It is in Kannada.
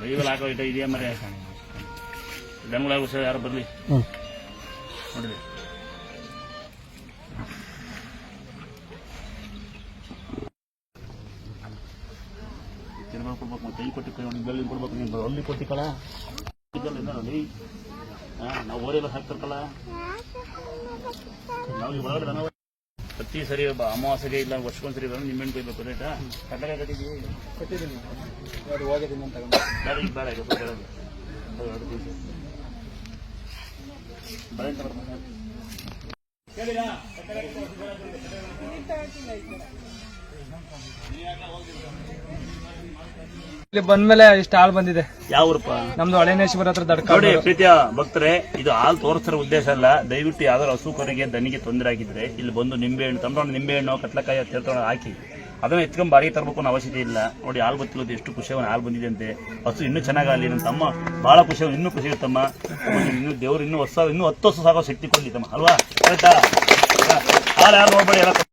ಲೈವಲ್ಲಿ ಹಾಕೋ ಇದೆಯಾ ಮರೆ ಜನಗಳಾಗ ಯಾರು ಬರಲಿ ನೋಡಿರಿ. ಕೊಡ್ಬೇಕು ಮತ್ತೆ ಕೈ ಕೊಟ್ಟು ಬೆಳ್ಳಿ ಕೊಡ್ಬೇಕು. ನೀವು ಅಲ್ಲಿ ಕೊಟ್ಟಿಕಳ ನಾವು ಓರೆಲ್ಲ ಹಾಕ್ತಿರ್ಕಲ್ಲ ನಾವು ಈಗ ಒಳಗಡೆ ದನ ಪ್ರತಿ ಸರಿ ಅಮಾವಾಸ್ಯೆಗೆ ಇಲ್ಲ ವರ್ಷಕ್ಕೊಂದ್ಸರಿ ಬರೋದು ನಿಮ್ಮೆಣ್ಣು ಕೊಯ್ಬೇಕು ರೇಟಾ ಕಟ್ಟಲೆ ಕಟ್ಟಿದ್ದೀನಿ ಹೋಗೋದಿಲ್ಲ ಬೇಡ ಈಗ ಬೇಡ ಈಗ ಇಲ್ಲಿ ಬಂದ್ಮೇಲೆ ಇಷ್ಟು ಹಾಲು ಬಂದಿದೆ. ಯಾವ ಊರಪ್ಪ? ನಮ್ದು ಹಳೇನೇಶ್ವರ ಹತ್ರ ದಡ್ಕ. ನೋಡಿ ಪ್ರೀತಿಯ ಭಕ್ತರೆ, ಇದು ಹಾಲು ತೋರಿಸ್ತಿರೋ ಉದ್ದೇಶ ಅಲ್ಲ. ದಯವಿಟ್ಟು ಯಾವ್ದಾದ್ರು ಹಸುಕರಿಗೆ ದನಿಗೆ ತೊಂದರೆ ಆಗಿದ್ರೆ ಇಲ್ಲಿ ಬಂದು ನಿಂಬೆಹಣ್ಣು ತಂದ್ಕೊಂಡು ನಿಂಬೆಹಣ್ಣು ಕಟ್ಲಕಾಯಿ ತೇರ್ಕೊಂಡು ಹಾಕಿ ಅದನ್ನ ಎತ್ಕೊಂಡ್ ಬಾಡಿಗೆ ತರಬೇಕು ಅನ್ನೋ ಅವಶ್ಯಕತೆ ಇಲ್ಲ. ನೋಡಿ ಹಾಲು ಗೊತ್ತಿಲ್ಲದು ಎಷ್ಟು ಖುಷಿ ಹಾಲು ಬಂದಿದೆ ಅಂತೆ. ಹಸು ಇನ್ನೂ ಚೆನ್ನಾಗಲಿ. ನಮ್ಮ ತಮ್ಮ ಬಹಳ ಖುಷಿ, ಇನ್ನೂ ಖುಷಿ ಇರುತ್ತಮ್ಮ. ಇನ್ನು ದೇವ್ರು ಇನ್ನೂ 10 ವರ್ಷ ಸಾಗೋ ಶಕ್ತಿ ಕೊಡ್ಲಿ ತಮ್ಮ ಅಲ್ವಾ? ಕರೆಕ್ಟಾ? ಹಾಲು ಯಾರು ನೋಡ್ಬೇಡಿ ಎಲ್ಲ